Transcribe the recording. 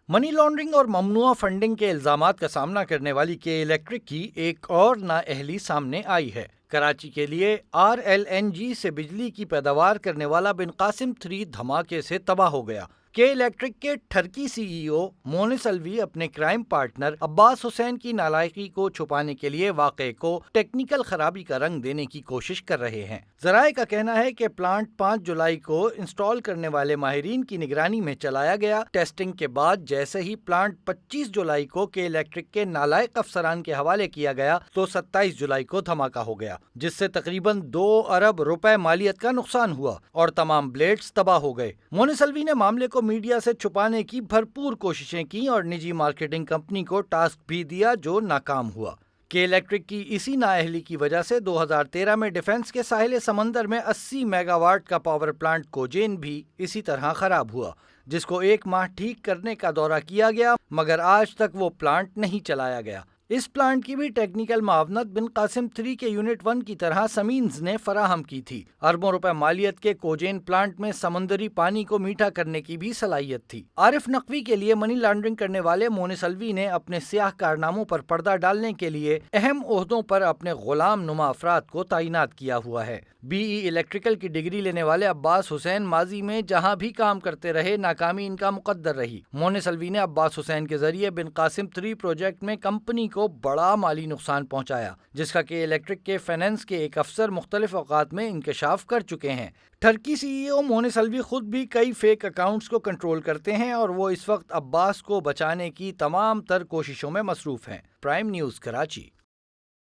Money laundering اور ممنوعہ funding کے الزامات کا سامنا کرنے والی کے الیکٹرک کی ایک اور نااہلی سامنے آئی ہے۔ کراچی کے لیے RLNG سے بجلی کی پیداوار کرنے والا بن قاسم 3 دھماکے سے تباہ ہو گیا۔ کے الیکٹرک کے ٹھرکی CEO مونس الوی اپنے کرائم پارٹنر عباس حسین کی نالائقی کو چھپانے کے لیے واقعے کو ٹیکنیکل خرابی کا رنگ دینے کی کوشش کر رہے ہیں۔ ذرائع کا کہنا ہے کہ پلانٹ 5 جولائی کو انسٹال کرنے والے ماہرین کی نگرانی میں چلایا گیا۔ ٹیسٹنگ کے بعد جیسے ہی پلانٹ 25 جولائی کو کے الیکٹرک کے نالائق افسران کے حوالے کیا گیا تو 27 جولائی کو دھماکہ ہو گیا، جس سے تقریباً 2 ارب روپے مالیت کا نقصان ہوا اور تمام بلیڈز تباہ ہو گئے۔ مونس الوی نے معاملے کو میڈیا سے چھپانے کی بھرپور کوششیں کی اور نجی مارکیٹنگ کمپنی کو ٹاسک بھی دیا جو ناکام ہوا۔ کے الیکٹرک کی اسی نااہلی کی وجہ سے 2013 میں ڈیفنس کے ساحل سمندر میں 80 میگا واٹ کا پاور پلانٹ کوجین بھی اسی طرح خراب ہوا، جس کو 1 ماہ ٹھیک کرنے کا دورہ کیا گیا مگر آج تک وہ پلانٹ نہیں چلایا گیا۔ اس پلانٹ کی بھی ٹیکنیکل معاونت بن قاسم 3 کے یونٹ 1 کی طرح سمینز نے فراہم کی تھی۔ اربوں روپے مالیت کے کوجین پلانٹ میں سمندری پانی کو میٹھا کرنے کی بھی صلاحیت تھی۔ عارف نقوی کے لیے منی لانڈرنگ کرنے والے مونس الوی نے اپنے سیاہ کارناموں پر پردہ ڈالنے کے لیے اہم عہدوں پر اپنے غلام نما افراد کو تعینات کیا ہوا ہے۔ BE الیکٹریکل کی ڈگری لینے والے عباس حسین ماضی میں جہاں بھی کام کرتے رہے ناکامی ان کا مقدر رہی۔ مونس الوی نے عباس حسین کے ذریعے بن قاسم 3 پروجیکٹ میں کمپنی کو بڑا مالی نقصان پہنچایا، جس کا کہ الیکٹرک کے فائنانس کے ایک افسر مختلف اوقات میں انکشاف کر چکے ہیں۔ ٹھرکی CEO مونس الوی خود بھی کئی فیک اکاؤنٹس کو کنٹرول کرتے ہیں اور وہ اس وقت عباس کو بچانے کی تمام تر کوششوں میں مصروف ہیں۔ Prime news Karachi.